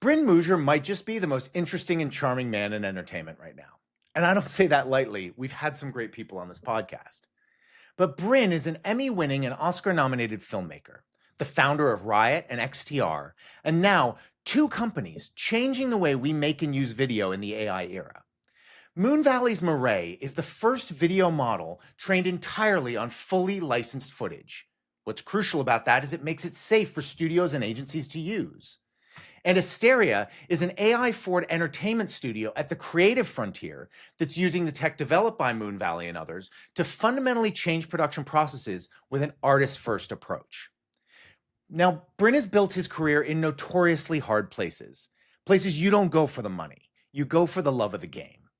Bryn might just be the most interesting and charming man in entertainment right now. And I don't say that lightly. We've had some great people on this podcast. But Bryn is an Emmy-winning and Oscar-nominated filmmaker, the founder of Riot and XTR, and now two companies changing the way we make and use video in the AI era. Moonvalley's Murray is the first video model trained entirely on fully licensed footage. What's crucial about that is it makes it safe for studios and agencies to use. And Asteria is an AI-forward entertainment studio at the creative frontier that's using the tech developed by Moonvalley and others to fundamentally change production processes with an artist-first approach. Now, Bryn has built his career in notoriously hard places you don't go for the money, you go for the love of the game.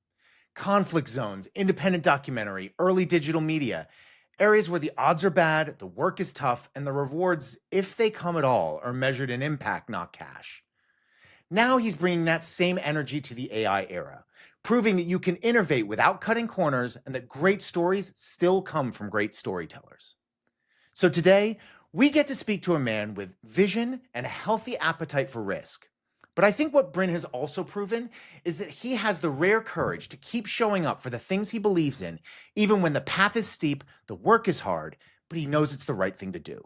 Conflict zones, independent documentary, early digital media, areas where the odds are bad, the work is tough, and the rewards, if they come at all, are measured in impact, not cash. Now he's bringing that same energy to the AI era, proving that you can innovate without cutting corners and that great stories still come from great storytellers. So today, we get to speak to a man with vision and a healthy appetite for risk. But I think what Bryn has also proven is that he has the rare courage to keep showing up for the things he believes in, even when the path is steep, the work is hard, but he knows it's the right thing to do.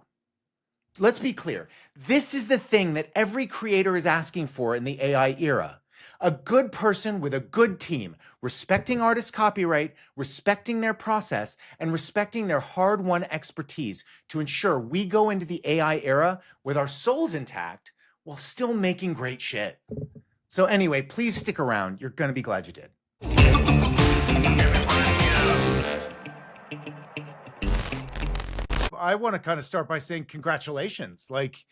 Let's be clear. This is the thing that every creator is asking for in the AI era. A good person with a good team, respecting artists' copyright, respecting their process, and respecting their hard-won expertise to ensure we go into the AI era with our souls intact while still making great shit. So anyway, please stick around. You're going to be glad you did. I want to kind of start by saying congratulations. Like,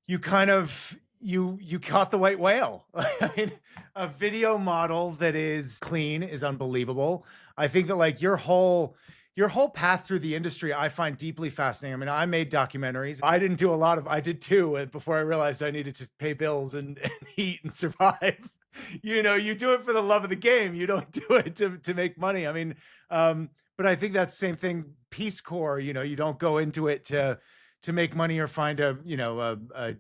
you kind of, you caught the white whale. I mean, a video model that is clean is unbelievable. I think that like your whole path through the industry, I find deeply fascinating. I mean, I made documentaries. I did two before I realized I needed to pay bills and eat and survive. You know, you do it for the love of the game. You don't do it to make money. I mean, but I think that's the same thing. Peace Corps, you know, you don't go into it to make money or find a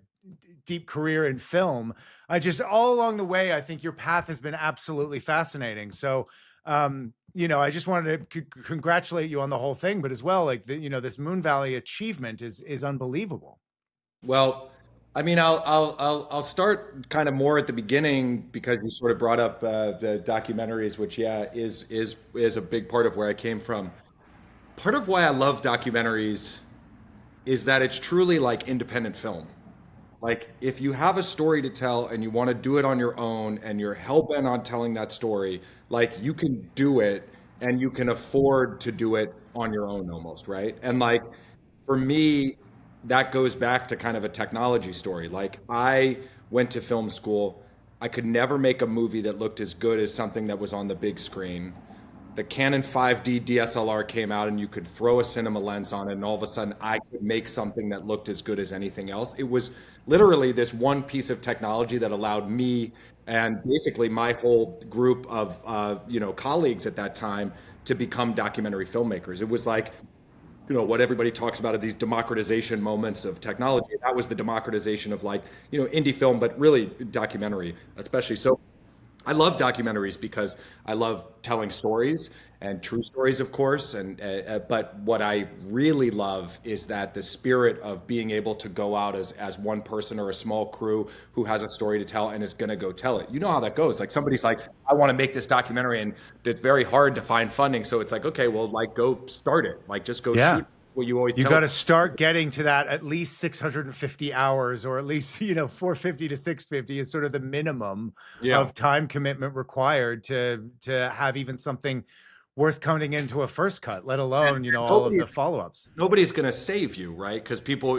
deep career in film. All along the way, I think your path has been absolutely fascinating. So, I just wanted to congratulate you on the whole thing, but as well, like this Moonvalley achievement is unbelievable. Well, I mean, I'll start kind of more at the beginning because you sort of brought up the documentaries, which is a big part of where I came from. Part of why I love documentaries is that it's truly like independent film. Like if you have a story to tell and you want to do it on your own and you're hell bent on telling that story, like you can do it and you can afford to do it on your own almost, right? And like for me, that goes back to kind of a technology story. Like I went to film school. I could never make a movie that looked as good as something that was on the big screen. The Canon 5D DSLR came out and you could throw a cinema lens on it and all of a sudden I could make something that looked as good as anything else. It was literally this one piece of technology that allowed me and basically my whole group of colleagues at that time to become documentary filmmakers. It was like, what everybody talks about are these democratization moments of technology. That was the democratization of like, indie film, but really documentary especially. So I love documentaries because I love telling stories and true stories, of course. But what I really love is that the spirit of being able to go out as one person or a small crew who has a story to tell and is going to go tell it. You know how that goes. Like somebody's like, I want to make this documentary, and it's very hard to find funding. So it's like, okay, well, like go start it. Like just go shoot. What you got to start getting to that at least 650 hours, or at least 450 to 650 is sort of the minimum of time commitment required to have even something worth coming into a first cut, let alone all of the follow-ups. Nobody's going to save you, right? Because people,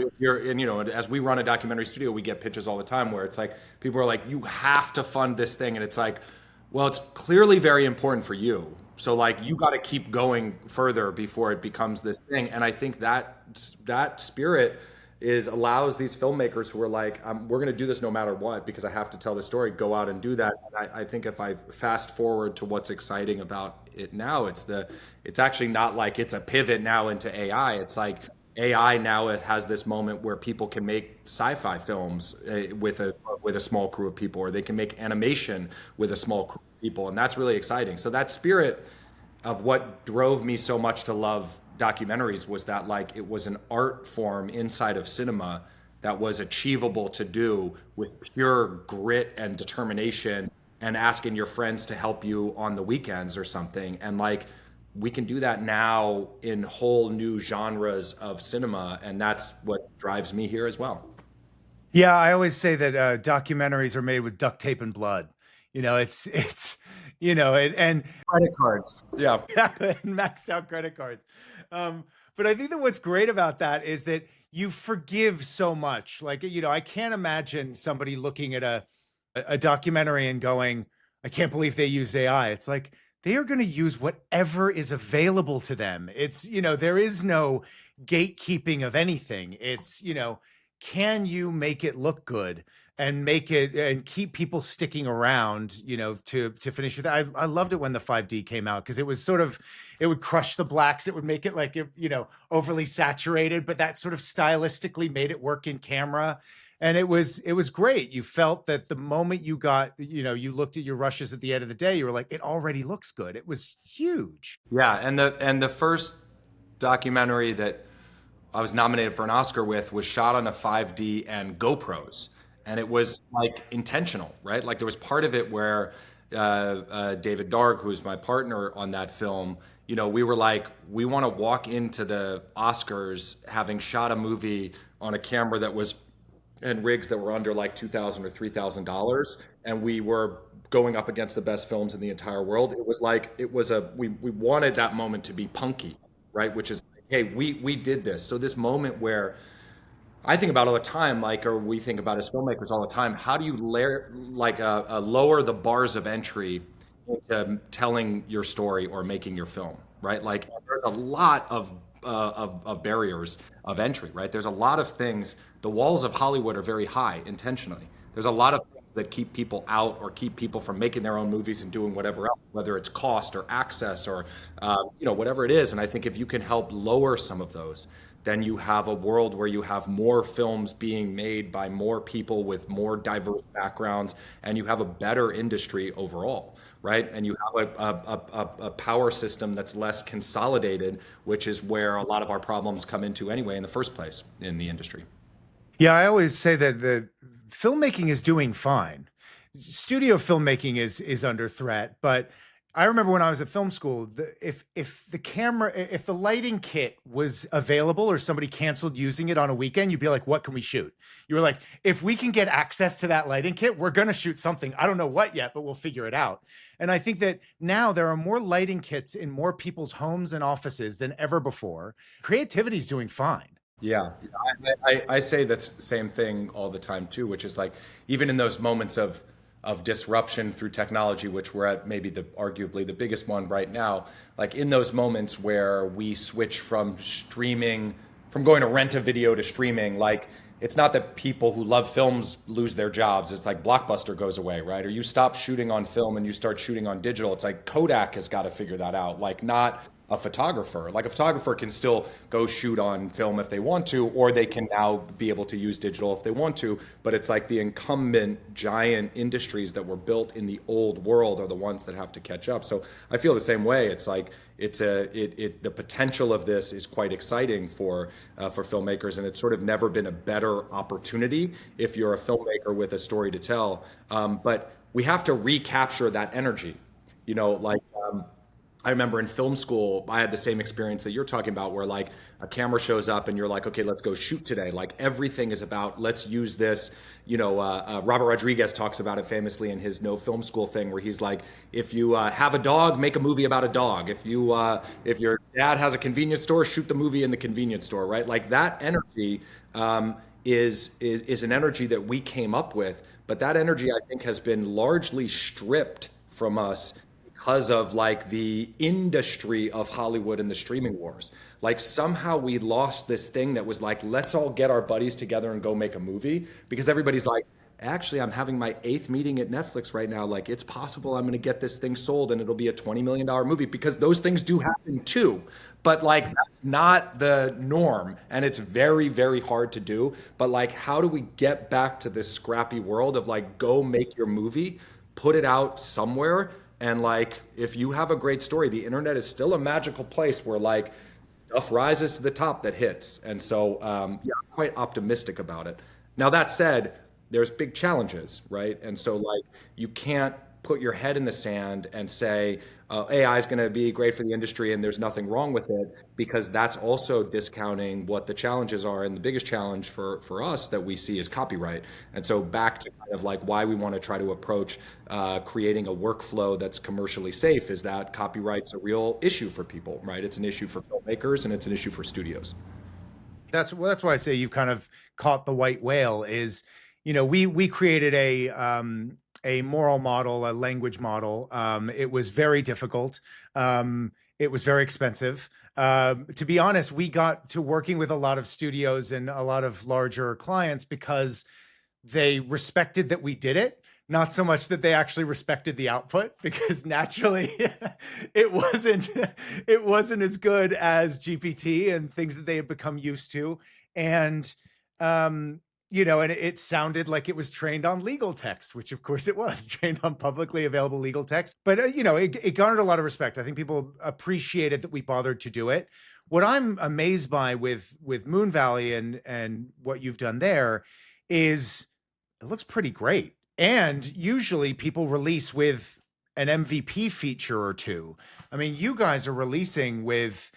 as we run a documentary studio, we get pitches all the time where it's like people are like, you have to fund this thing, and it's like, well, it's clearly very important for you. So like you got to keep going further before it becomes this thing. And I think that spirit allows these filmmakers who are like, we're going to do this no matter what because I have to tell the story, go out and do that. And I think if I fast forward to what's exciting about it now, it's actually not like it's a pivot now into AI. It's like AI now it has this moment where people can make sci-fi films with a small crew of people, or they can make animation with a small crew of people, and that's really exciting. So that spirit of what drove me so much to love documentaries was that like it was an art form inside of cinema that was achievable to do with pure grit and determination and asking your friends to help you on the weekends or something. And like we can do that now in whole new genres of cinema, and that's what drives me here as well. Yeah, I always say that documentaries are made with duct tape and blood. It's and Credit cards. Yeah. exactly, and maxed out credit cards. But I think that what's great about that is that you forgive so much. Like, I can't imagine somebody looking at a documentary and going, I can't believe they used AI. It's like they are going to use whatever is available to them. There is no gatekeeping of anything. Can you make it look good and make it and keep people sticking around, to finish with that. I loved it when the 5D came out because it was sort of, it would crush the blacks. It would make it like, overly saturated, but that sort of stylistically made it work in camera. And it was great. You felt that the moment you got, you looked at your rushes at the end of the day, you were like, it already looks good. It was huge. Yeah, and the first documentary that I was nominated for an Oscar with was shot on a 5D and GoPros, and it was like intentional, right? Like there was part of it where David Darg, who's my partner on that film, we were like, we want to walk into the Oscars having shot a movie on a camera that was and rigs that were under like $2,000 or $3,000, and we were going up against the best films in the entire world. It was like we wanted that moment to be punky, right? Which is like, hey, we did this. So this moment where I think about all the time, like, or we think about as filmmakers all the time, how do you lower the bars of entry into telling your story or making your film, right? Like, there's a lot of barriers of entry, right? There's a lot of things. The walls of Hollywood are very high intentionally. There's a lot of things that keep people out or keep people from making their own movies and doing whatever else, whether it's cost or access or whatever it is. And I think if you can help lower some of those, then you have a world where you have more films being made by more people with more diverse backgrounds, and you have a better industry overall, right? And you have a power system that's less consolidated, which is where a lot of our problems come into anyway in the first place in the industry. Yeah, I always say that the filmmaking is doing fine. Studio filmmaking is under threat, but I remember when I was at film school, if the lighting kit was available or somebody canceled using it on a weekend, you'd be like, what can we shoot? You were like, if we can get access to that lighting kit, we're going to shoot something. I don't know what yet, but we'll figure it out. And I think that now there are more lighting kits in more people's homes and offices than ever before. Creativity is doing fine. Yeah, I say the same thing all the time too, which is like even in those moments of disruption through technology, which we're at maybe arguably the biggest one right now, like in those moments where we switch from streaming, from going to rent a video to streaming, like it's not that people who love films lose their jobs. It's like Blockbuster goes away, right? Or you stop shooting on film and you start shooting on digital. It's like Kodak has got to figure that out. Like not a photographer. Like a photographer can still go shoot on film if they want to, or they can now be able to use digital if they want to. But it's like the incumbent giant industries that were built in the old world are the ones that have to catch up. So I feel the same way. It's like the potential of this is quite exciting for filmmakers, and it's sort of never been a better opportunity if you're a filmmaker with a story to tell. But we have to recapture that energy. I remember in film school, I had the same experience that you're talking about where like a camera shows up and you're like, okay, let's go shoot today. Like everything is about, let's use this. Robert Rodriguez talks about it famously in his No Film School thing where he's like, if you have a dog, make a movie about a dog. If your dad has a convenience store, shoot the movie in the convenience store, right? Like that energy is an energy that we came up with, but that energy I think has been largely stripped from us because of like the industry of Hollywood and the streaming wars. Like somehow we lost this thing that was like, let's all get our buddies together and go make a movie because everybody's like, actually, I'm having my eighth meeting at Netflix right now. Like, it's possible I'm going to get this thing sold and it'll be a $20 million movie, because those things do happen too. But like, that's not the norm. And it's very, very hard to do. But like, how do we get back to this scrappy world of like, go make your movie, put it out somewhere? And like, if you have a great story, the internet is still a magical place where like stuff rises to the top that hits. And so, yeah, I'm quite optimistic about it. Now, that said, there's big challenges, right? And so, like, you can't put your head in the sand and say, AI is going to be great for the industry and there's nothing wrong with it, because that's also discounting what the challenges are. And the biggest challenge for us that we see is copyright. And so, back to kind of like why we want to try to approach creating a workflow that's commercially safe, is that copyright's a real issue for people, right? It's an issue for filmmakers and it's an issue for studios. That's why I say you've kind of caught the white whale. Is, we created a moral model, a language model. It was very difficult. It was very expensive. To be honest, we got to working with a lot of studios and a lot of larger clients because they respected that we did it, not so much that they actually respected the output, because naturally it wasn't as good as GPT and things that they had become used to. And and it sounded like it was trained on legal text, which of course it was trained on publicly available legal text. But it garnered a lot of respect. I think people appreciated that we bothered to do it. What I'm amazed by with Moonvalley and what you've done there is it looks pretty great. And usually people release with an MVP feature or two. I mean, you guys are releasing with,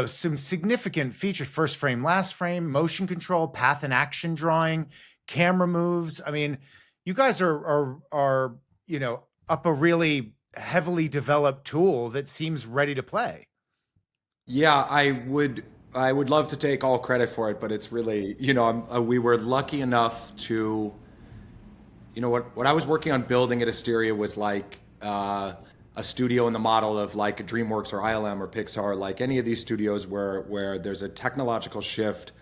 some significant features: first frame, last frame, motion control, path and action drawing, camera moves. I mean, you guys are up a really heavily developed tool that seems ready to play. Yeah, I would love to take all credit for it, but it's really, we were lucky enough to, what I was working on building at Asteria was like a studio in the model of like a DreamWorks or ILM or Pixar, like any of these studios where there's a technological shift,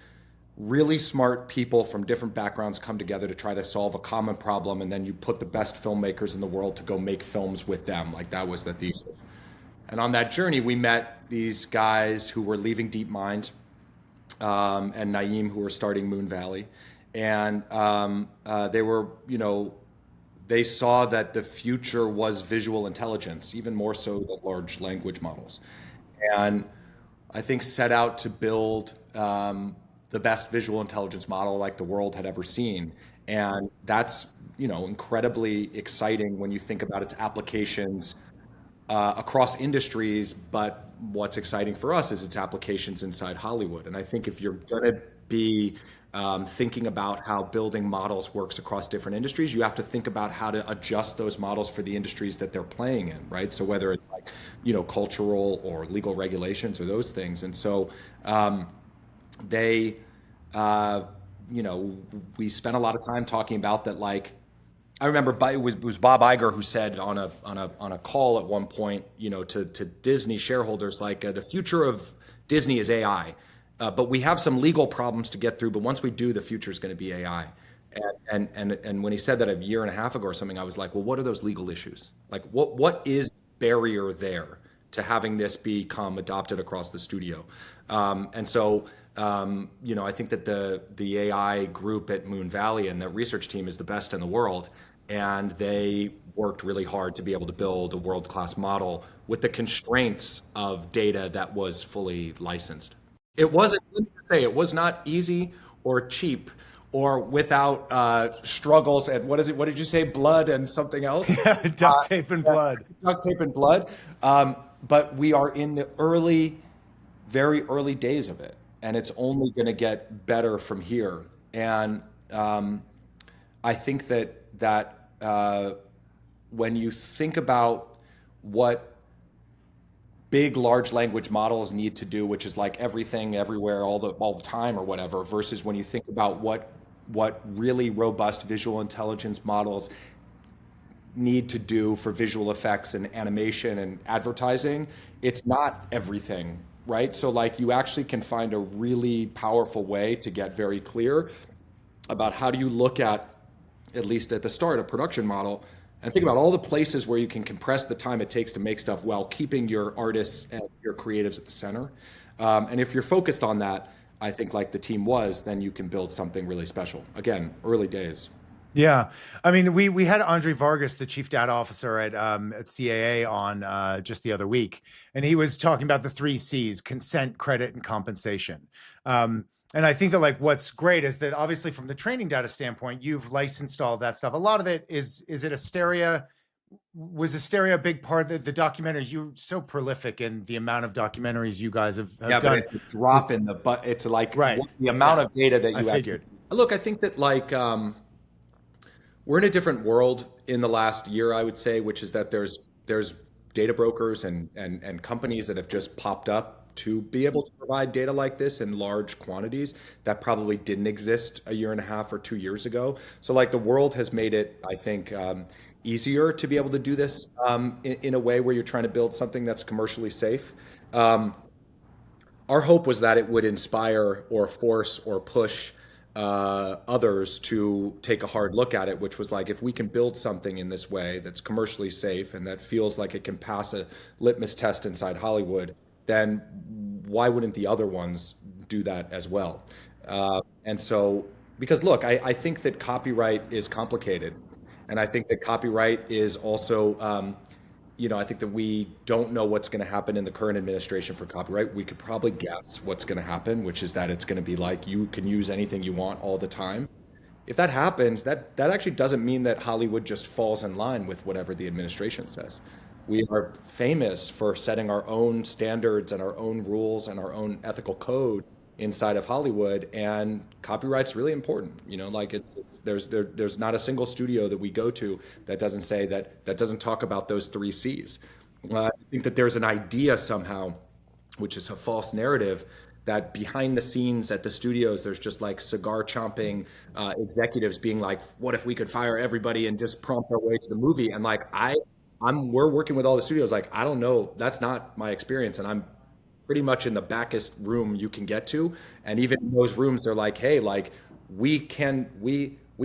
really smart people from different backgrounds come together to try to solve a common problem, and then you put the best filmmakers in the world to go make films with them. Like, that was the thesis. And on that journey, we met these guys who were leaving DeepMind, and Naeem, who were starting Moonvalley. And they were, they saw that the future was visual intelligence, even more so than large language models. And I think set out to build the best visual intelligence model like the world had ever seen. And that's, incredibly exciting when you think about its applications across industries. But what's exciting for us is its applications inside Hollywood. And I think if you're going to be thinking about how building models works across different industries, you have to think about how to adjust those models for the industries that they're playing in, right? So whether it's like, cultural or legal regulations or those things. And so they, we spent a lot of time talking about that. Like, I remember it was Bob Iger who said on a call at one point, to Disney shareholders, like, the future of Disney is AI. But we have some legal problems to get through. But once we do, the future is going to be AI. And when he said that a year and a half ago or something, I was like, well, what are those legal issues? Like, what is the barrier there to having this become adopted across the studio? And so, I think that the AI group at Moonvalley and the research team is the best in the world. And they worked really hard to be able to build a world-class model with the constraints of data that was fully licensed. It wasn't, let me just say, it was not easy or cheap or without struggles and what did you say? Blood and something else? Yeah, duct tape and blood. Duct tape and blood. But we are in the very early days of it, and it's only going to get better from here. And I think that when you think about what big large language models need to do, which is like everything everywhere all the time or whatever, versus when you think about what really robust visual intelligence models need to do for visual effects and animation and advertising, it's not everything, right? So like, you actually can find a really powerful way to get very clear about how do you look at at least at the start, a production model, and think about all the places where you can compress the time it takes to make stuff while keeping your artists and your creatives at the center. And if you're focused on that, I think like the team was, then you can build something really special. Again, early days. Yeah, I mean, we had Andre Vargas, the chief data officer at CAA, on just the other week, and he was talking about the three C's: consent, credit, and compensation. And I think that like what's great is that obviously from the training data standpoint, you've licensed all of that stuff. A lot of it is it Asteria? Was Asteria a big part of the documentaries? You're so prolific in the amount of documentaries you guys have Yeah, but done. it's a drop in the but it's like Right. the amount Yeah, of data that I you actually figured. look. I think that like we're in a different world in the last year, I would say, which is that there's data brokers and companies that have just popped up to be able to provide data like this in large quantities that probably didn't exist a year and a half or 2 years ago. So like the world has made it, I think, easier to be able to do this in a way where you're trying to build something that's commercially safe. Um, our hope was that it would inspire or force or push others to take a hard look at it, which was like, if we can build something in this way that's commercially safe and that feels like it can pass a litmus test inside Hollywood, then why wouldn't the other ones do that as well? And so, because look, I think that copyright is complicated. And I think that copyright is also, I think that we don't know what's going to happen in the current administration for copyright. We could probably guess what's going to happen, which is that it's going to be like you can use anything you want all the time. If that happens, that actually doesn't mean that Hollywood just falls in line with whatever the administration says. We are famous for setting our own standards and our own rules and our own ethical code inside of Hollywood, and copyright's really important. Like there's not a single studio that we go to that doesn't say that doesn't talk about those three C's. I think that there's an idea somehow, which is a false narrative, that behind the scenes at the studios, there's just like cigar chomping executives being like, "What if we could fire everybody and just prompt our way to the movie?" And like we're working with all the studios. Like I don't know, that's not my experience, and I'm pretty much in the backest room you can get to. And even in those rooms, they're like, "Hey, like we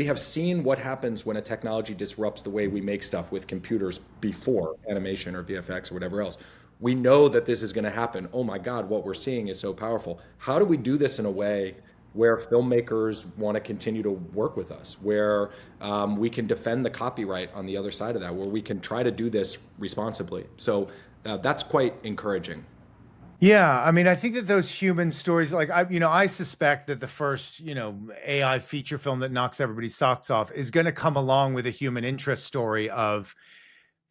have seen what happens when a technology disrupts the way we make stuff with computers before animation or VFX or whatever else. We know that this is going to happen. Oh my God, what we're seeing is so powerful. How do we do this in a way where filmmakers want to continue to work with us, where we can defend the copyright on the other side of that, where we can try to do this responsibly?" So that's quite encouraging. Yeah, I mean, I think that those human stories, like I suspect that the first, AI feature film that knocks everybody's socks off is going to come along with a human interest story of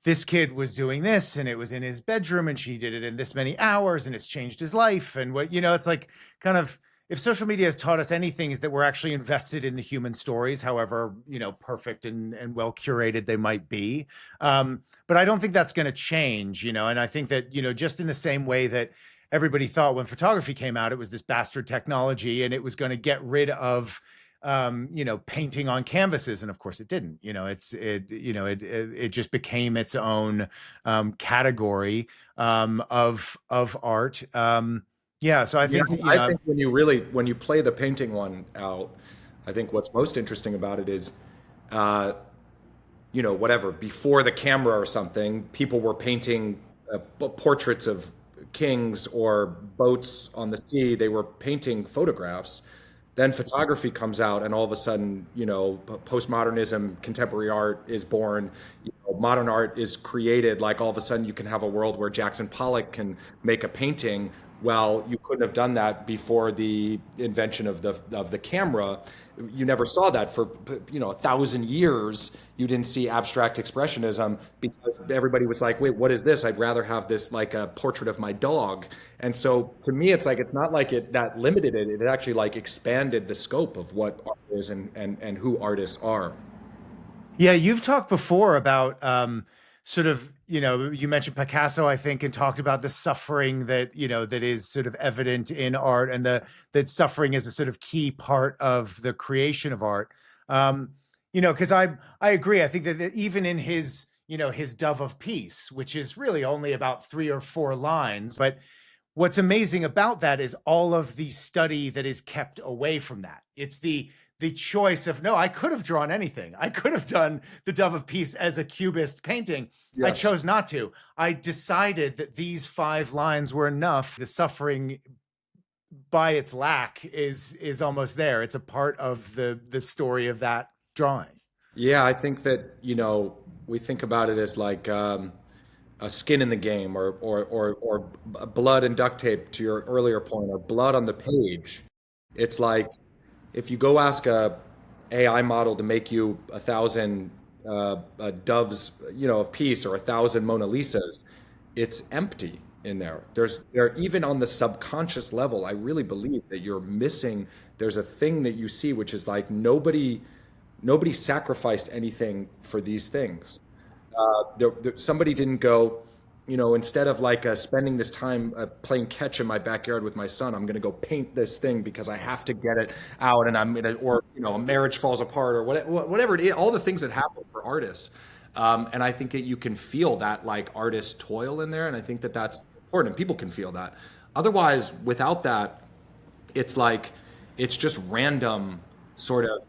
this kid was doing this and it was in his bedroom and she did it in this many hours and it's changed his life. And it's like kind of, if social media has taught us anything, is that we're actually invested in the human stories, however, perfect and well curated they might be. But I don't think that's going to change, and I think that, just in the same way that everybody thought when photography came out, it was this bastard technology and it was going to get rid of painting on canvases, and of course it didn't. It just became its own category of art. Yeah, so I Yeah, think that, I think when you play the painting one out, I think what's most interesting about it is, uh, whatever, before the camera or something, people were painting portraits of kings or boats on the sea. They were painting photographs. Then photography comes out, and all of a sudden, postmodernism, contemporary art is born. Modern art is created. Like all of a sudden, you can have a world where Jackson Pollock can make a painting. Well, you couldn't have done that before the invention of the camera. You never saw that for 1,000 years. You didn't see abstract expressionism because everybody was like, "Wait, what is this? I'd rather have this like a portrait of my dog." And so to me, it's like it's not like it that limited it. It actually like expanded the scope of what art is and who artists are. Yeah, you've talked before about sort of, you mentioned Picasso, I think, and talked about the suffering that, that is sort of evident in art, and that suffering is a sort of key part of the creation of art. Because I agree. I think that even in his Dove of Peace, which is really only about 3 or 4 lines, but what's amazing about that is all of the study that is kept away from that. It's the choice of, no, I could have drawn anything. I could have done the Dove of Peace as a cubist painting. I Yes. chose not to. I decided that these 5 lines were enough. The suffering by its lack is almost there. It's a part of the story of that drawing. Yeah, I think that, we think about it as like a skin in the game, or blood and duct tape, to your earlier point, or blood on the page. It's like if you go ask a AI model to make you 1,000 doves, of peace, or 1,000 Mona Lisas, it's empty in there. There, even on the subconscious level, I really believe that you're missing. There's a thing that you see, which is like nobody sacrificed anything for these things. Somebody didn't go, instead of like spending this time playing catch in my backyard with my son, I'm going to go paint this thing because I have to get it out, and I'm going to, or, a marriage falls apart, or whatever it is, all the things that happen for artists. And I think that you can feel that like artist toil in there. And I think that that's important. People can feel that. Otherwise, without that, it's like, it's just random sort of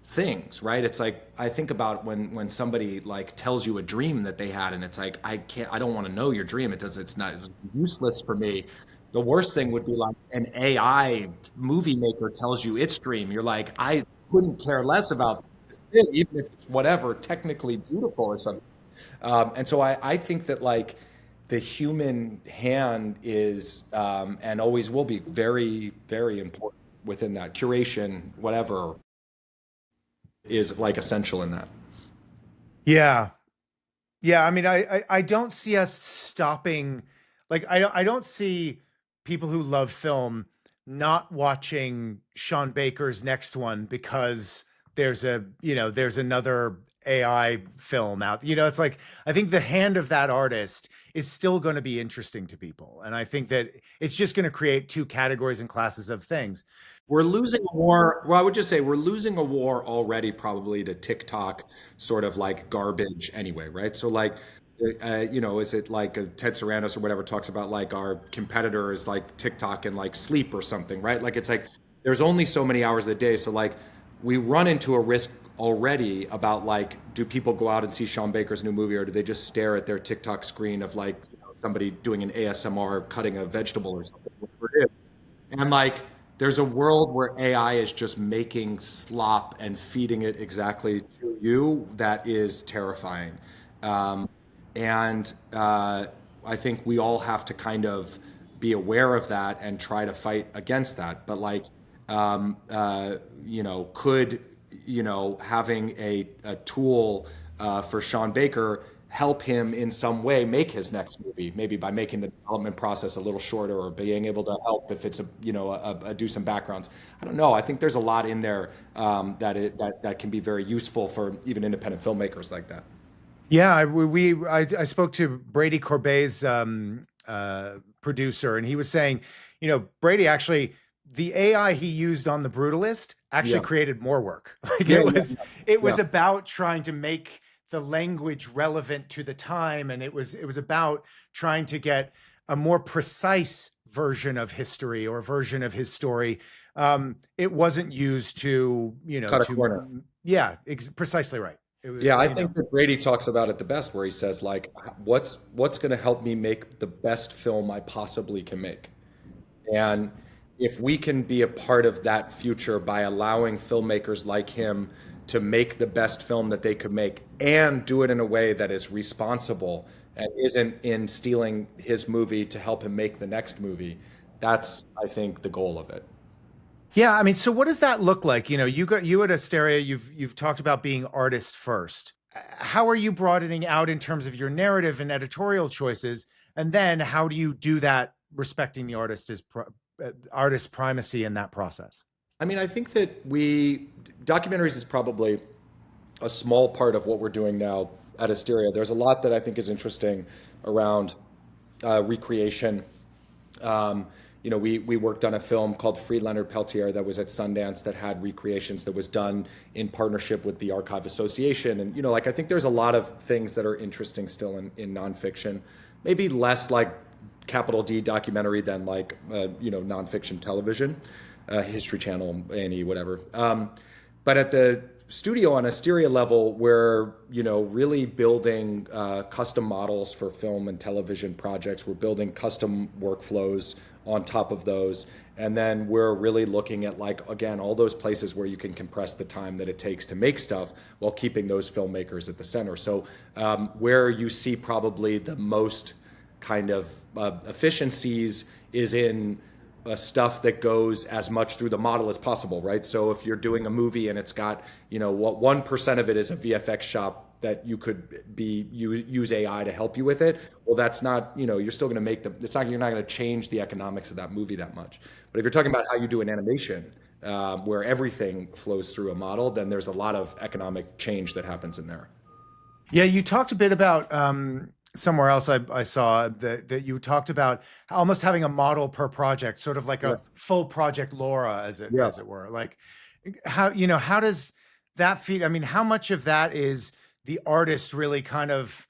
things, right? It's like I think about when somebody like tells you a dream that they had, and it's like I don't want to know your dream. It's not, it's useless for me. The worst thing would be like an AI movie maker tells you its dream. You're like, I couldn't care less about this thing, even if it's whatever technically beautiful or something. And so I think that like the human hand is and always will be very, very important within that curation, whatever is like essential in that. Yeah. Yeah, I mean, I don't see us stopping. Like, I don't see people who love film not watching Sean Baker's next one because there's another AI film out. It's like, I think the hand of that artist is still going to be interesting to people, and I think that it's just going to create 2 categories and classes of things. We're losing a war. Well, I would just say we're losing a war already, probably to TikTok sort of like garbage anyway, right? So like, is it like Ted Sarandos or whatever talks about like our competitor is like TikTok and like sleep or something, right? Like it's like there's only so many hours a day. So like we run into a risk already about like, do people go out and see Sean Baker's new movie, or do they just stare at their TikTok screen of like somebody doing an ASMR cutting a vegetable or something, whatever it is. And like, there's a world where AI is just making slop and feeding it exactly to you that is terrifying. Um, and I think we all have to kind of be aware of that and try to fight against that. But like, could, having a tool for Sean Baker help him in some way make his next movie, maybe by making the development process a little shorter, or being able to help if it's do some backgrounds. I don't know. I think there's a lot in there that can be very useful for even independent filmmakers like that. Yeah, I spoke to Brady Corbet's producer, and he was saying, Brady actually, the AI he used on The Brutalist actually Yeah. created more work. Like Yeah, it was yeah. about trying to make the language relevant to the time, and it was about trying to get a more precise version of history or version of his story. It wasn't used to, Cut a corner. yeah, precisely right. It was, Yeah, I think that Brady talks about it the best, where he says like, what's going to help me make the best film I possibly can make? And if we can be a part of that future by allowing filmmakers like him to make the best film that they could make, and do it in a way that is responsible and isn't in stealing his movie to help him make the next movie, that's, I think, the goal of it. Yeah, I mean, so what does that look like? You at Asteria, you've talked about being artist first. How are you broadening out in terms of your narrative and editorial choices? And then how do you do that respecting the artist primacy in that process? I mean, I think that documentaries is probably a small part of what we're doing now at Asteria. There's a lot that I think is interesting around recreation. We worked on a film called Free Leonard Peltier that was at Sundance, that had recreations, that was done in partnership with the Archive Association. And, I think there's a lot of things that are interesting still in nonfiction, maybe less like capital D documentary than like, nonfiction television, History Channel, A&E, whatever. But at the studio on Asteria level, we're really building custom models for film and television projects. We're building custom workflows on top of those, and then we're really looking at, like, again, all those places where you can compress the time that it takes to make stuff while keeping those filmmakers at the center. So where you see probably the most kind of efficiencies is in stuff that goes as much through the model as possible, right? So if you're doing a movie and it's got, what 1% of it is a VFX shop that you could use AI to help you with it, well, that's not, you're still going to make you're not going to change the economics of that movie that much. But if you're talking about how you do an animation, where everything flows through a model, then there's a lot of economic change that happens in there. Yeah, you talked a bit about somewhere else I saw that you talked about almost having a model per project, sort of like a Yes. full project Laura, as Yeah. it were. Like how does that feed? I mean, how much of that is the artist really kind of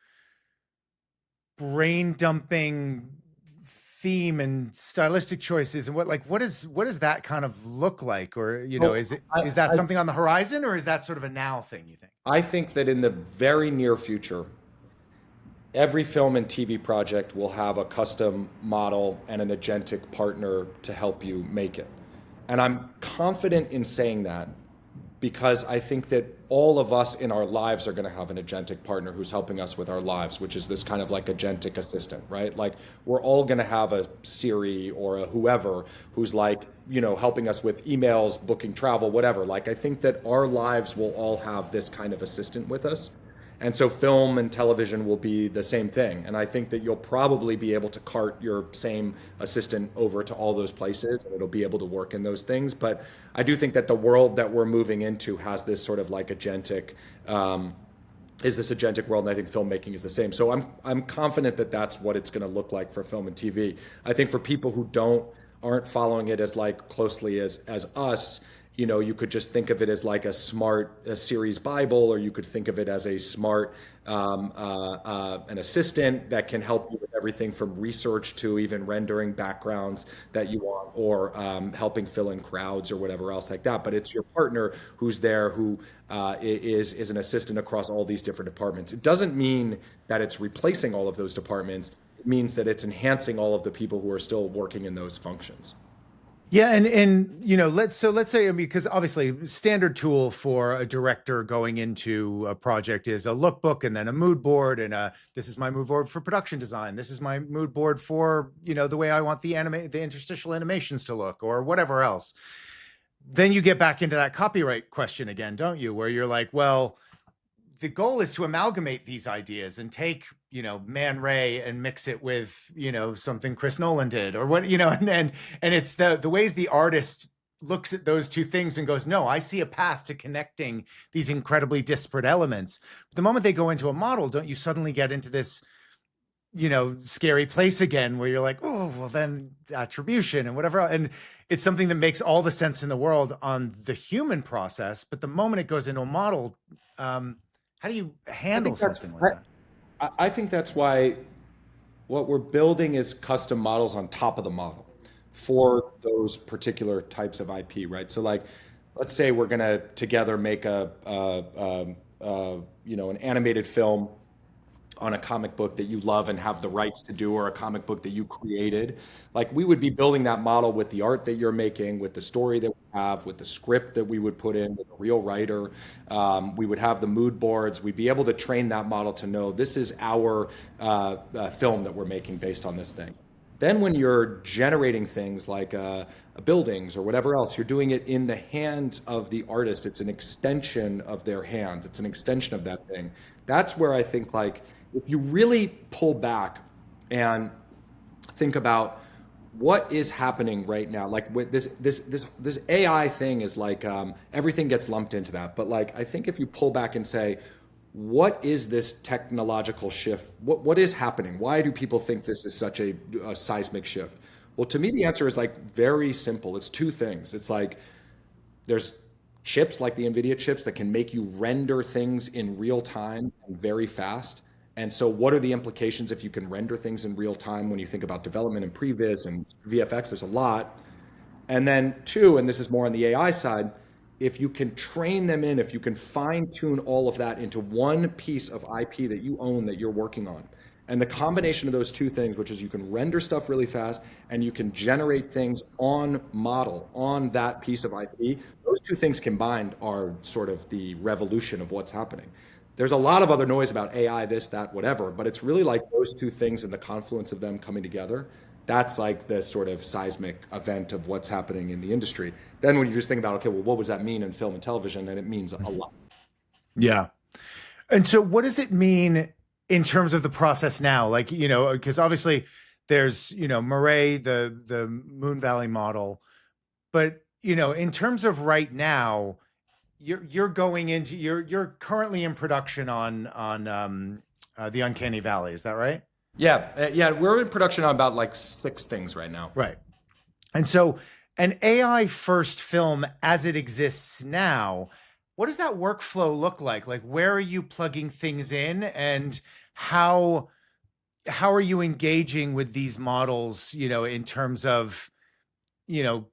brain dumping theme and stylistic choices, and what does that kind of look like? Or Well, is that I, something on the horizon, or is that sort of a now thing, you think? I think that in the very near future, every film and TV project will have a custom model and an agentic partner to help you make it. And I'm confident in saying that because I think that all of us in our lives are going to have an agentic partner who's helping us with our lives, which is this kind of like agentic assistant, right? Like we're all going to have a Siri or a whoever who's like, helping us with emails, booking travel, whatever. Like I think that our lives will all have this kind of assistant with us. And so film and television will be the same thing. And I think that you'll probably be able to cart your same assistant over to all those places and it'll be able to work in those things. But I do think that the world that we're moving into has this sort of like agentic, is this agentic world, and I think filmmaking is the same. So I'm confident that that's what it's going to look like for film and TV. I think for people who aren't following it as like closely as us, you could just think of it as like a series Bible, or you could think of it as a smart an assistant that can help you with everything from research to even rendering backgrounds that you want, or helping fill in crowds or whatever else like that. But it's your partner who's there, who is an assistant across all these different departments. It doesn't mean that it's replacing all of those departments. It means that it's enhancing all of the people who are still working in those functions. Yeah, and let's say, I mean, because obviously standard tool for a director going into a project is a lookbook and then a mood board, and this is my mood board for production design. This is my mood board for the way I want the interstitial animations to look, or whatever else. Then you get back into that copyright question again, don't you? Where you're like, well, the goal is to amalgamate these ideas and take, Man Ray and mix it with, something Chris Nolan did, or what, and it's the ways the artist looks at those two things and goes, no, I see a path to connecting these incredibly disparate elements. But the moment they go into a model, don't you suddenly get into this, scary place again where you're like, oh, well, then attribution and whatever. And it's something that makes all the sense in the world on the human process. But the moment it goes into a model, how do you handle something like that? I think that's why what we're building is custom models on top of the model for those particular types of IP, right? So, like, let's say we're gonna together make an animated film on a comic book that you love and have the rights to do, or a comic book that you created. Like, we would be building that model with the art that you're making, with the story that we have, with the script that we would put in, with a real writer. We would have the mood boards. We'd be able to train that model to know this is our film that we're making based on this thing. Then when you're generating things like buildings or whatever else, you're doing it in the hand of the artist. It's an extension of their hand. It's an extension of that thing. That's where I think, like, if you really pull back and think about what is happening right now, like with this AI thing is like, everything gets lumped into that. But like, I think if you pull back and say, what is this technological shift? What is happening? Why do people think this is such a seismic shift? Well, to me, the answer is like very simple. It's two things. It's like there's chips like the NVIDIA chips that can make you render things in real time and very fast. And so what are the implications if you can render things in real time when you think about development and previs and VFX? There's a lot. And then two, and this is more on the AI side, if you can train them in, if you can fine tune all of that into one piece of IP that you own that you're working on, and the combination of those two things, which is you can render stuff really fast and you can generate things on model, on that piece of IP, those two things combined are sort of the revolution of what's happening. There's a lot of other noise about AI, this, that, whatever, but it's really like those two things and the confluence of them coming together. That's like the sort of seismic event of what's happening in the industry. Then when you just think about, okay, well, what does that mean in film and television? And it means a lot. Yeah. And so what does it mean in terms of the process now? Like, you know, because obviously there's, you know, Murray, the Moonvalley model, but, you know, in terms of right now, you're going into, you're currently in production on the Uncanny Valley. Is that right? Yeah, we're in production on about like 6 things right now. Right. And so an AI first film as it exists now, what does that workflow look like? Like, where are you plugging things in, and how are you engaging with these models, you know, in terms of, you know,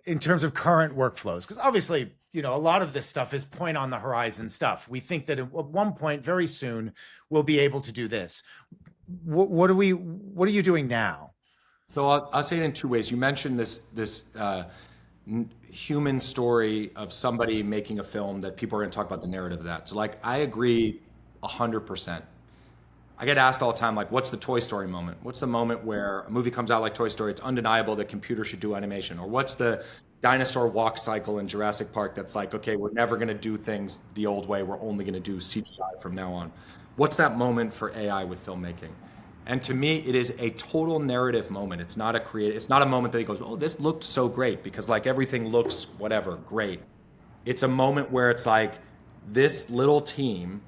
in terms of current workflows? Because obviously, you know, a lot of this stuff is point on the horizon stuff. We think that at one point very soon we'll be able to do this. What are you doing now? So I'll say it in 2 ways. You mentioned this human story of somebody making a film that people are going to talk about the narrative of that. So like, I agree 100%. I get asked all the time, like, what's the Toy Story moment? What's the moment where a movie comes out like Toy Story, it's undeniable that computers should do animation? Or what's the dinosaur walk cycle in Jurassic Park that's like, okay, we're never going to do things the old way, we're only going to do CGI from now on? What's that moment for AI with filmmaking? And to me, it is a total narrative moment. It's not a moment that he goes, oh, this looked so great, because like everything looks whatever, great. It's a moment where it's like, this little team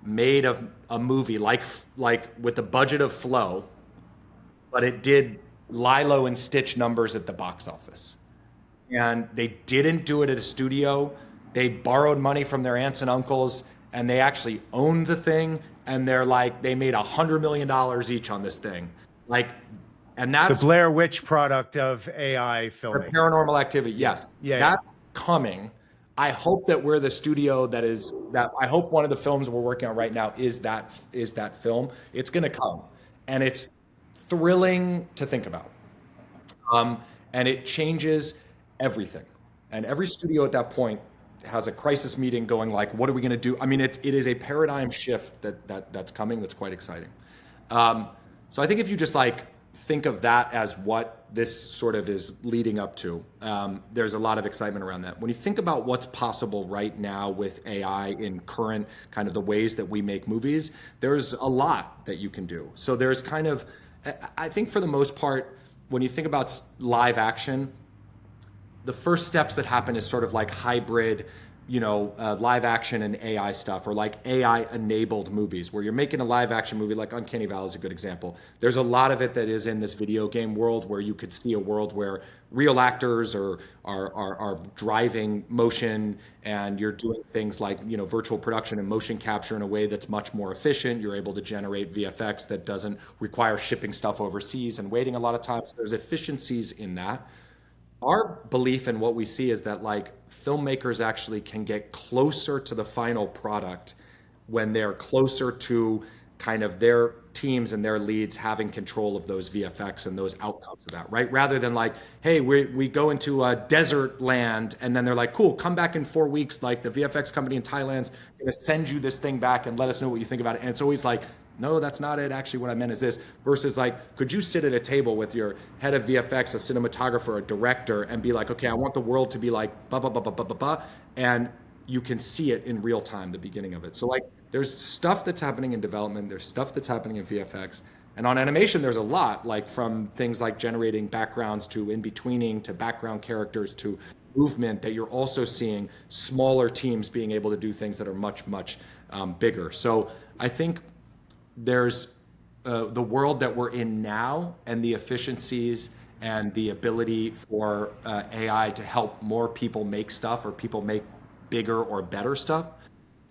made a movie like with the budget of Flow, but it did Lilo and Stitch numbers at the box office. And they didn't do it at a studio. They borrowed money from their aunts and uncles, and they actually owned the thing. And they're like, they made $100 million each on this thing. Like, and that's the Blair Witch product of AI filming. Paranormal Activity. Yes. Yeah. That's coming. I hope that we're the studio I hope one of the films we're working on right now is that film. It's going to come, and it's thrilling to think about. And it changes everything. And every studio at that point has a crisis meeting going like, what are we going to do? I mean, it is a paradigm shift that's coming. That's quite exciting. So I think if you just like think of that as what this sort of is leading up to, there's a lot of excitement around that. When you think about what's possible right now with AI in current kind of the ways that we make movies, there's a lot that you can do. So there's kind of, I think for the most part, when you think about live action, the first steps that happen is sort of like hybrid, you know, live action and AI stuff, or like AI enabled movies where you're making a live action movie. Like Uncanny Valley is a good example. There's a lot of it that is in this video game world where you could see a world where real actors are driving motion, and you're doing things like, you know, virtual production and motion capture in a way that's much more efficient. You're able to generate VFX that doesn't require shipping stuff overseas and waiting a lot of times. There's efficiencies in that. Our belief in what we see is that like filmmakers actually can get closer to the final product when they're closer to kind of their teams and their leads having control of those VFX and those outcomes of that, right? Rather than like, hey, we go into a desert land, and then they're like, cool, come back in 4 weeks. Like the VFX company in Thailand's gonna send you this thing back and let us know what you think about it. And it's always like, no, that's not it. Actually, what I meant is this. Versus like, could you sit at a table with your head of VFX, a cinematographer, a director, and be like, okay, I want the world to be like, ba ba ba ba ba ba ba, and you can see it in real time, the beginning of it. So like, there's stuff that's happening in development. There's stuff that's happening in VFX. And on animation, there's a lot, like from things like generating backgrounds to in-betweening to background characters to movement, that you're also seeing smaller teams being able to do things that are much, much bigger. So I think there's the world that we're in now, and the efficiencies and the ability for AI to help more people make stuff, or people make bigger or better stuff.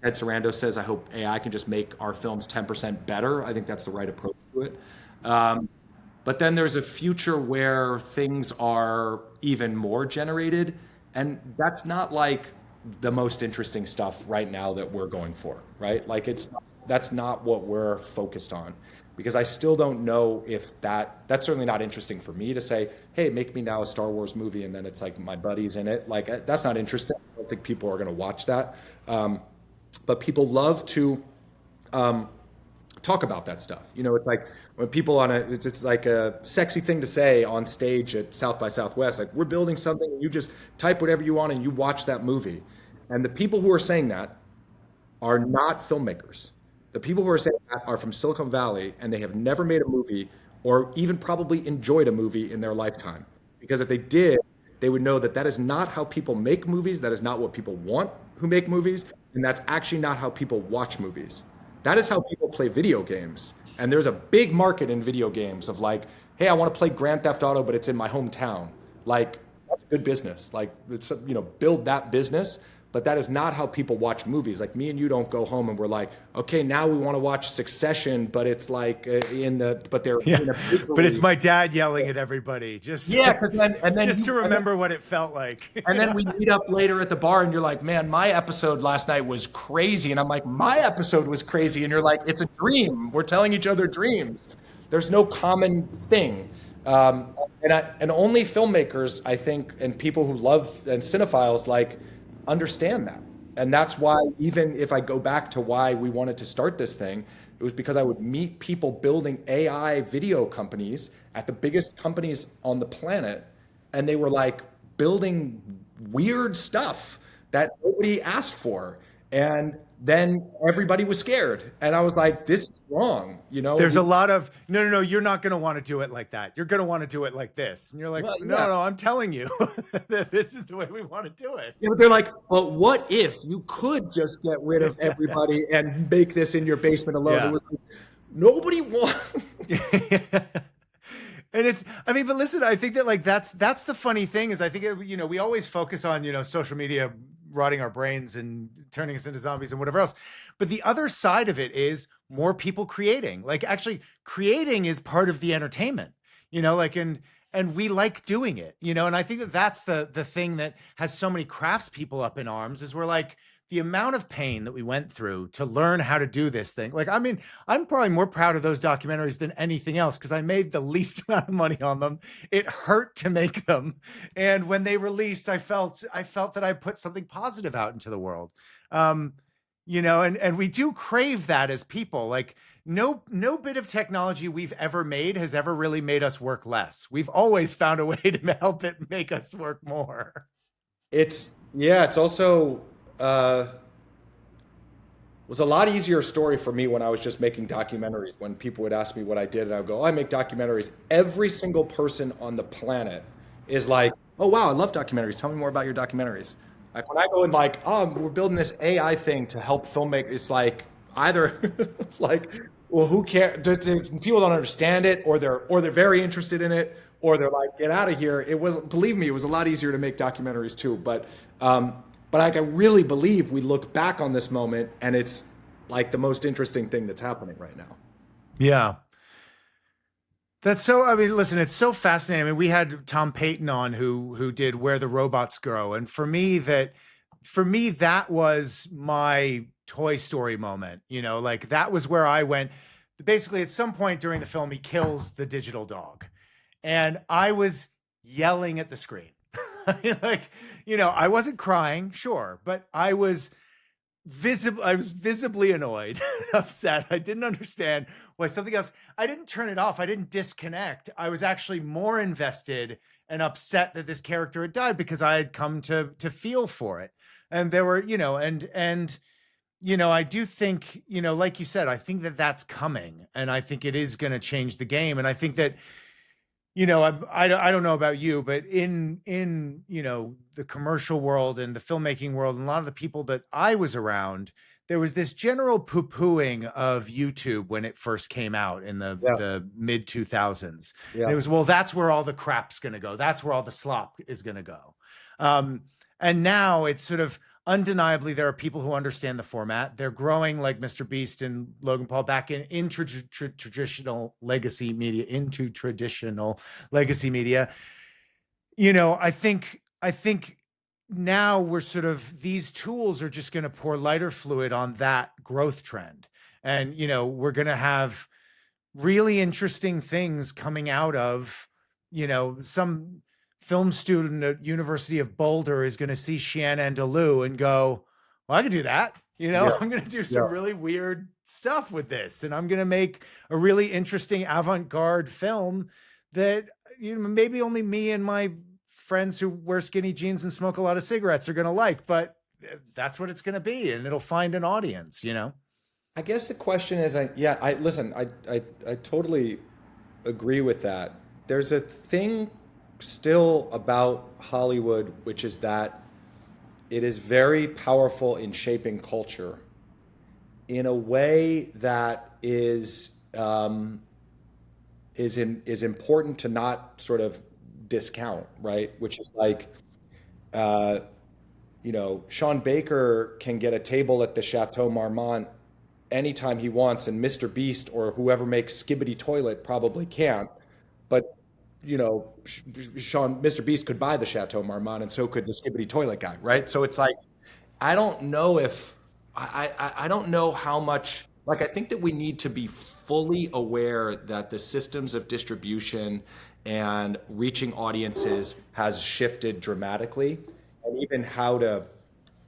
Ed Sarando says, I hope AI can just make our films 10% better. I think that's the right approach to it. But then there's a future where things are even more generated. And that's not like the most interesting stuff right now that we're going for, right? Like that's not what we're focused on because I still don't know if that's certainly not interesting for me to say, hey, make me now a Star Wars movie and then it's like my buddies in it. Like that's not interesting. I don't think people are going to watch that. But people love to um, talk about that stuff. You know, it's like when people it's like a sexy thing to say on stage at South by Southwest, like we're building something and you just type whatever you want and you watch that movie. And the people who are saying that are not filmmakers. The people who are saying that are from Silicon Valley and they have never made a movie or even probably enjoyed a movie in their lifetime. Because if they did, they would know that that is not how people make movies. That is not what people want who make movies. And that's actually not how people watch movies. That is how people play video games. And there's a big market in video games of like, hey, I want to play Grand Theft Auto, but it's in my hometown. Like, that's a good business. Like, it's, build that business. But that is not how people watch movies. Like me and you don't go home and we're like, okay, now we want to watch Succession, but it's like but they're Yeah, in a but it's my dad yelling at everybody just because then just to remember what it felt like. and then we meet up later at the bar and you're like, man, my episode last night was crazy. And I'm like, my episode was crazy. And you're like, it's a dream. We're telling each other dreams. There's no common thing. And only filmmakers, I think, and people who love and cinephiles like understand that. And that's why, even if I go back to why we wanted to start this thing, it was because I would meet people building AI video companies at the biggest companies on the planet. And they were like building weird stuff that nobody asked for. And then everybody was scared. And I was like, this is wrong. There's a lot of, no, you're not going to want to do it like that. You're going to want to do it like this. And you're like, well, no, yeah. no, I'm telling you that this is the way we want to do it. Yeah, but they're like, but what if you could just get rid of everybody and make this in your basement alone? Yeah. It was like, nobody wants. And but listen, I think that like that's the funny thing is I think we always focus on social media rotting our brains and turning us into zombies and whatever else, but the other side of it is more people creating. Like actually creating is part of the entertainment, like and we like doing it, and I think that that's the thing that has so many craftspeople up in arms is we're like, the amount of pain that we went through to learn how to do this thing. Like, I mean, I'm probably more proud of those documentaries than anything else because I made the least amount of money on them. It hurt to make them. And when they released, I felt that I put something positive out into the world. And we do crave that as people. Like no bit of technology we've ever made has ever really made us work less. We've always found a way to help it make us work more. It's also was a lot easier story for me when I was just making documentaries. When people would ask me what I did, and I would go, "Oh, I make documentaries." Every single person on the planet is like, "Oh, wow, I love documentaries. Tell me more about your documentaries." Like when I go and like, "Oh, we're building this AI thing to help filmmakers," it's like either like, well, who cares? People don't understand it, or they're very interested in it, or they're like, "Get out of here." Believe me, it was a lot easier to make documentaries too, but I really believe we look back on this moment and it's like the most interesting thing that's happening right now. Yeah. Listen, it's so fascinating. I mean, we had Tom Payton on who did Where the Robots Grow. And for me, that was my Toy Story moment, like that was where I went. Basically, at some point during the film, he kills the digital dog. And I was yelling at the screen. Like, I wasn't crying, sure, but I was visibly annoyed, upset. I didn't understand why something else. I didn't turn it off. I didn't disconnect. I was actually more invested and upset that this character had died because I had come to feel for it. And there were, I do think, like you said, I think that that's coming, and I think it is going to change the game. And I think that, I don't know about you, but in the commercial world and the filmmaking world, and a lot of the people that I was around, there was this general poo-pooing of YouTube when it first came out in the mid 2000s. Yeah. And it was, well, that's where all the crap's going to go. That's where all the slop is going to go. And now it's sort of undeniably there are people who understand the format. They're growing like Mr. Beast and Logan Paul back into traditional legacy media, I think now we're sort of, these tools are just going to pour lighter fluid on that growth trend. And, we're going to have really interesting things coming out of, some film student at University of Boulder is going to see Shannon Deleu and go, well, I can do that. Yeah, I'm going to do yeah. some really weird stuff with this, and I'm going to make a really interesting avant-garde film that, maybe only me and my friends who wear skinny jeans and smoke a lot of cigarettes are going to like, but that's what it's going to be, and it'll find an audience. I guess the question is, I listen, I totally agree with that. There's a thing still about Hollywood, which is that it is very powerful in shaping culture in a way that is important to not sort of discount, right? Which is like, uh, Sean Baker can get a table at the Chateau Marmont anytime he wants, and Mr. Beast or whoever makes Skibbity Toilet probably can't. But Mr. Beast could buy the Chateau Marmont, and so could the Skibbity Toilet guy, right? So it's like, I don't know if I don't know how much. Like, I think that we need to be fully aware that the systems of distribution and reaching audiences has shifted dramatically, and even how to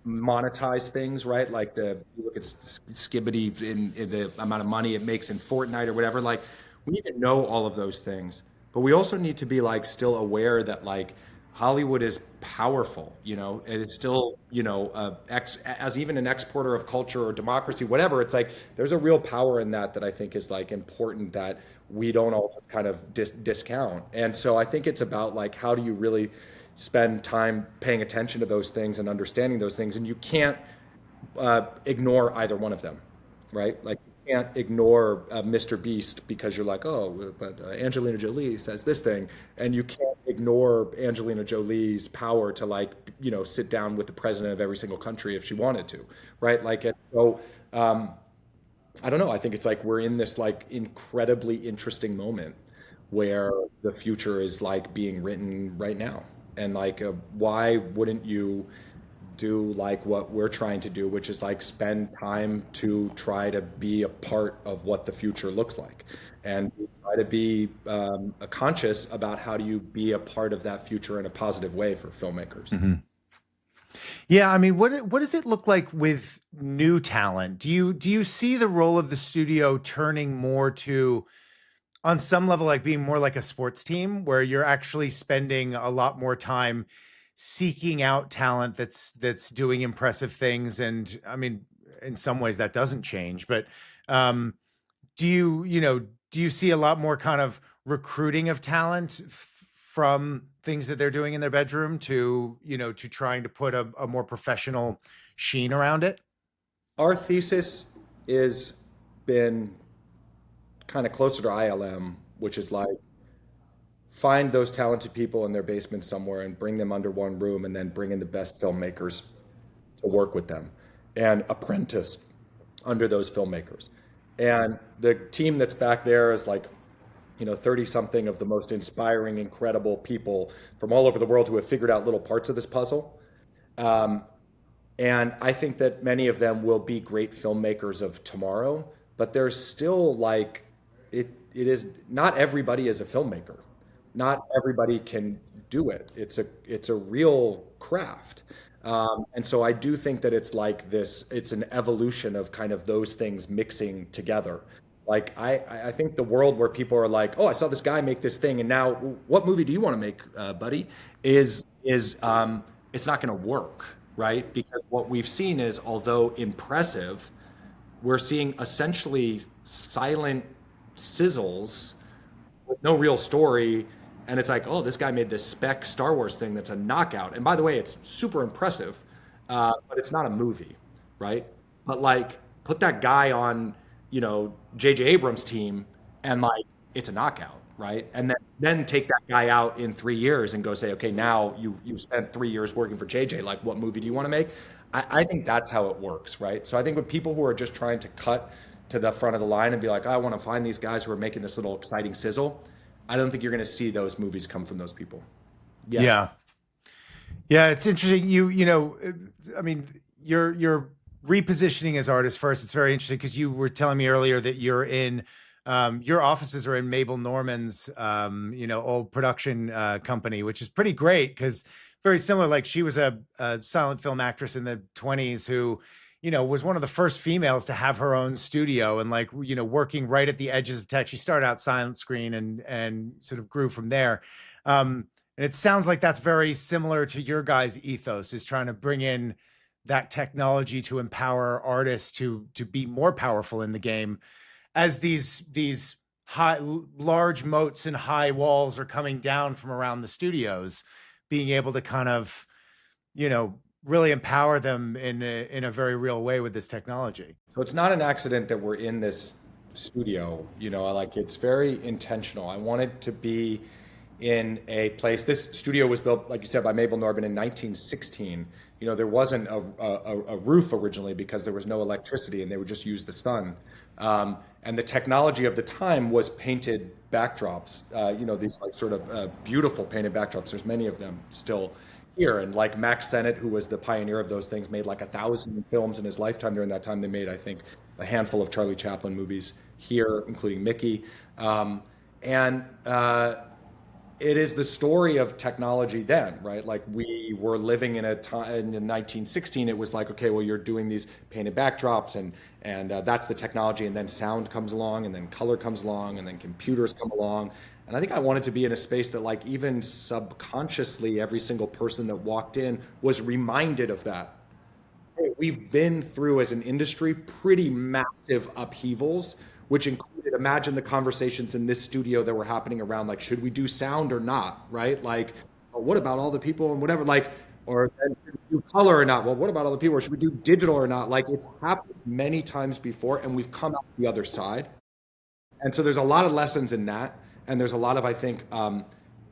monetize things, right? Like, you look at Skibbity in the amount of money it makes in Fortnite or whatever. Like, we need to know all of those things, but we also need to be like still aware that like Hollywood is powerful. It is still, as even an exporter of culture or democracy, whatever. It's like there's a real power in that I think is like important that we don't all just kind of discount. And so I think it's about like, how do you really spend time paying attention to those things and understanding those things, and you can't ignore either one of them, right? Like, you can't ignore Mr. Beast because you're like, oh, but Angelina Jolie says this thing, and you can't ignore Angelina Jolie's power to like, sit down with the president of every single country if she wanted to, right? Like, and so I don't know. I think it's like we're in this like incredibly interesting moment where the future is like being written right now, and like, why wouldn't you do like what we're trying to do, which is like spend time to try to be a part of what the future looks like, and try to be conscious about how do you be a part of that future in a positive way for filmmakers. Mm-hmm. Yeah, I mean, what does it look like with new talent? Do you see the role of the studio turning more to, on some level, like being more like a sports team where you're actually spending a lot more time seeking out talent that's doing impressive things? And I mean, in some ways that doesn't change, but um, do you see a lot more kind of recruiting of talent from things that they're doing in their bedroom to, to trying to put a more professional sheen around it? Our thesis is been kind of closer to ILM, which is like, find those talented people in their basement somewhere and bring them under one room, and then bring in the best filmmakers to work with them and apprentice under those filmmakers. And the team that's back there is like, 30 something of the most inspiring, incredible people from all over the world who have figured out little parts of this puzzle. Um, and I think that many of them will be great filmmakers of tomorrow, but there's still like, it is not everybody is a filmmaker. Not everybody can do it. It's a real craft. And so I do think that it's like this, it's an evolution of kind of those things mixing together. Like, I think the world where people are like, oh, I saw this guy make this thing, and now what movie do you want to make, buddy? Is it's not going to work, right? Because what we've seen is, although impressive, we're seeing essentially silent sizzles with no real story. And it's like, oh, this guy made this spec Star Wars thing that's a knockout. And by the way, it's super impressive, but it's not a movie, right? But like, put that guy on, J.J. Abrams' team, and like, it's a knockout, right? And then take that guy out in 3 years and go say, okay, now you spent 3 years working for J.J. Like, what movie do you want to make? I think that's how it works, right? So I think with people who are just trying to cut to the front of the line and be like, I want to find these guys who are making this little exciting sizzle, I don't think you're going to see those movies come from those people. Yeah. Yeah. Yeah, it's interesting. I mean, you're repositioning as artists first. It's very interesting because you were telling me earlier that your offices are in Mabel Normand's, old production company, which is pretty great because very similar. Like she was a silent film actress in the 20s who, was one of the first females to have her own studio and like, working right at the edges of tech. She started out silent screen and sort of grew from there. And it sounds like that's very similar to your guys' ethos, is trying to bring in that technology to empower artists to be more powerful in the game as these large moats and high walls are coming down from around the studios, being able to kind of, really empower them in a very real way with this technology. So it's not an accident that we're in this studio, like it's very intentional. I wanted to be in a place. This studio was built, like you said, by Mabel Normand in 1916. There wasn't a roof originally because there was no electricity and they would just use the sun. And the technology of the time was painted backdrops, these like sort of beautiful painted backdrops. There's many of them still here. And like Max Sennett, who was the pioneer of those things, made like 1,000 films in his lifetime during that time. They made, I think, a handful of Charlie Chaplin movies here, including Mickey. And it is the story of technology then, right? Like we were living in a time in 1916. It was like, okay, well, you're doing these painted backdrops, and that's the technology, and then sound comes along, and then color comes along, and then computers come along. And I think I wanted to be in a space that, like, even subconsciously, every single person that walked in was reminded of that. Hey, we've been through as an industry pretty massive upheavals, which included, imagine the conversations in this studio that were happening around, like, should we do sound or not, right? Like, oh, what about all the people and whatever, like, or then should we do color or not? Well, what about all the people? Or should we do digital or not? Like, it's happened many times before, and we've come out the other side. And so there's a lot of lessons in that, and there's a lot of, I think,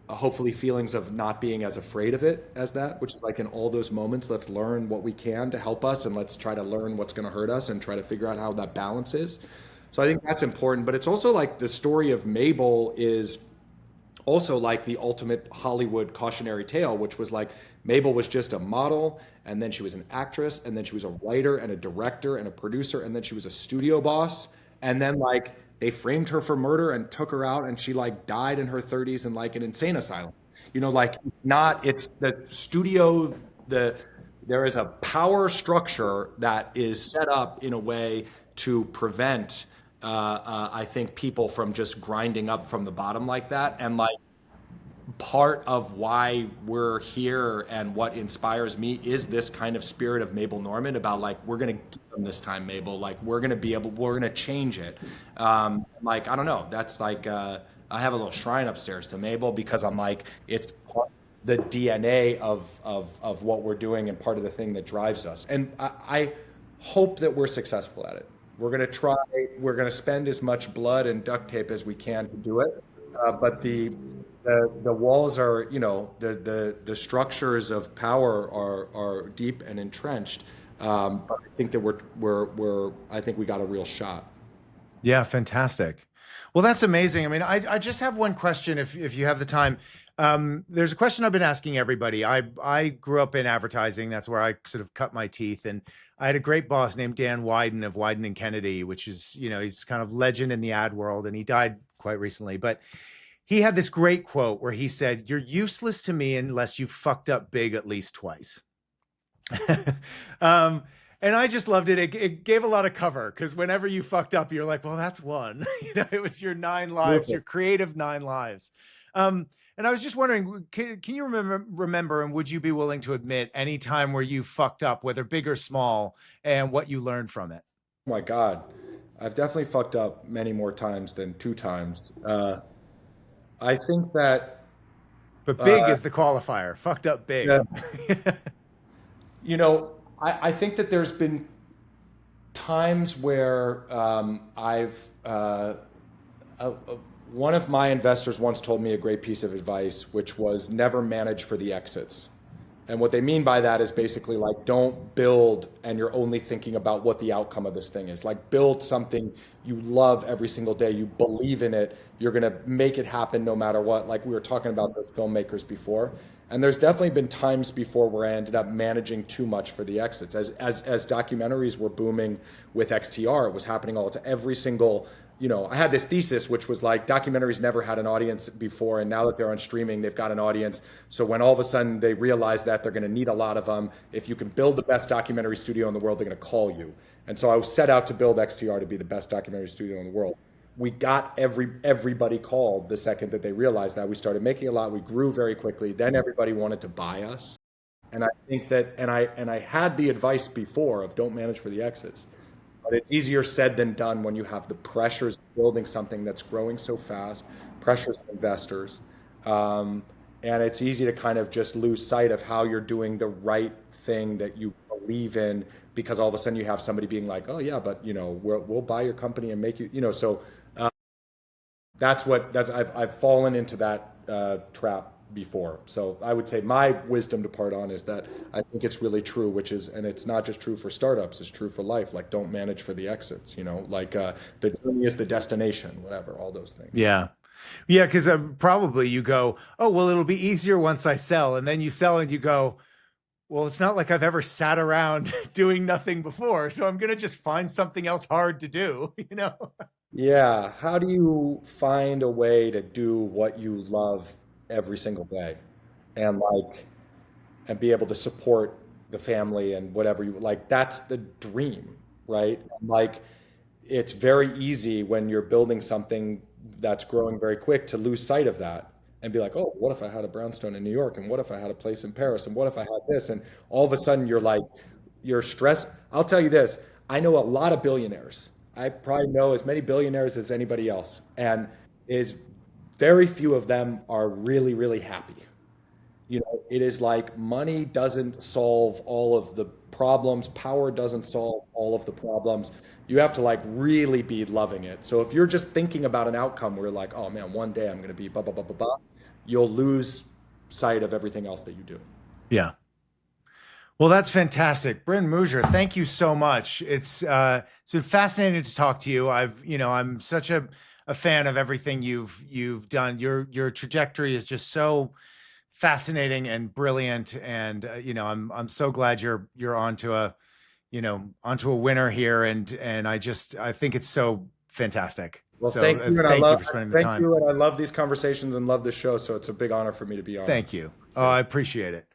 hopefully feelings of not being as afraid of it as that, which is like in all those moments, let's learn what we can to help us, and let's try to learn what's going to hurt us and try to figure out how that balance is. So I think that's important, but it's also like the story of Mabel is also like the ultimate Hollywood cautionary tale, which was like Mabel was just a model, and then she was an actress, and then she was a writer and a director and a producer, and then she was a studio boss, and then like they framed her for murder and took her out, and she like died in her 30s in like an insane asylum. Like it's not, it's the studio, the there is a power structure that is set up in a way to prevent I think people from just grinding up from the bottom like that. And like part of why we're here and what inspires me is this kind of spirit of Mabel Normand about like, we're going to get them this time, Mabel. Like we're going to be able, we're going to change it. Like, I don't know. That's like, I have a little shrine upstairs to Mabel because I'm like, it's part of the DNA of what we're doing and part of the thing that drives us. And I hope that we're successful at it. We're going to try, we're going to spend as much blood and duct tape as we can to do it. But the walls are, the structures of power are deep and entrenched. But I think that I think we got a real shot. Yeah, fantastic. Well, that's amazing. I mean, I just have one question if you have the time. There's a question I've been asking everybody. I grew up in advertising. That's where I sort of cut my teeth. And I had a great boss named Dan Wyden of Wyden and Kennedy, which is, he's kind of legend in the ad world, and he died quite recently. But he had this great quote where he said, "You're useless to me unless you fucked up big at least twice." um, and I just loved it. It gave a lot of cover because whenever you fucked up, you're like, well, that's one. It was your 9 lives, your creative 9 lives. And I was just wondering, can you remember, and would you be willing to admit any time where you fucked up, whether big or small, and what you learned from it? Oh my God. I've definitely fucked up many more times than 2 times. I think that, But big is the qualifier. Fucked up big. yeah, I think that there's been times where uh, one of my investors once told me a great piece of advice, which was never manage for the exits. And what they mean by that is basically like, don't build and you're only thinking about what the outcome of this thing is. Like, build something you love every single day. You believe in it. You're going to make it happen no matter what. Like we were talking about those filmmakers before. And there's definitely been times before where I ended up managing too much for the exits. As documentaries were booming with XTR, it was happening all to every single, I had this thesis, which was like documentaries never had an audience before. And now that they're on streaming, they've got an audience. So when all of a sudden they realize that they're going to need a lot of them, if you can build the best documentary studio in the world, they're going to call you. And so I was set out to build XTR to be the best documentary studio in the world. We got everybody called the second that they realized that. We started making a lot. We grew very quickly. Then everybody wanted to buy us. And I think that, and I had the advice before of don't manage for the exits. But it's easier said than done when you have the pressures of building something that's growing so fast, pressures of investors. And it's easy to kind of just lose sight of how you're doing the right thing that you believe in, because all of a sudden you have somebody being like, oh yeah, but we'll buy your company and make you, so I've fallen into that trap before. So I would say my wisdom to part on is that I think it's really true, and it's not just true for startups, it's true for life. Like, don't manage for the exits, like the journey is the destination, whatever, all those things. Yeah. Yeah. Cause probably you go, oh, well, it'll be easier once I sell. And then you sell and you go, well, it's not like I've ever sat around doing nothing before. So I'm going to just find something else hard to do, Yeah. How do you find a way to do what you love every single day and be able to support the family and whatever you like? That's the dream, right? Like, it's very easy when you're building something that's growing very quick to lose sight of that and be like, oh, what if I had a brownstone in New York? And what if I had a place in Paris? And what if I had this? And all of a sudden you're stressed. I'll tell you this, I know a lot of billionaires. I probably know as many billionaires as anybody else. And is very few of them are really, really happy. It is like money doesn't solve all of the problems. Power doesn't solve all of the problems. You have to really be loving it. So if you're just thinking about an outcome where you're like, oh man, one day I'm going to be blah, blah, blah, blah, blah, you'll lose sight of everything else that you do. Yeah. Well, that's fantastic. Bryn Mouger, thank you so much. It's been fascinating to talk to you. I'm such a fan of everything you've done. Your trajectory is just so fascinating and brilliant. And I'm so glad you're onto a winner here. And I think it's so fantastic. Well, so thank you. Thank you for spending the time. Thank you. And I love these conversations and love this show. So it's a big honor for me to be on. Thank you. Oh, I appreciate it.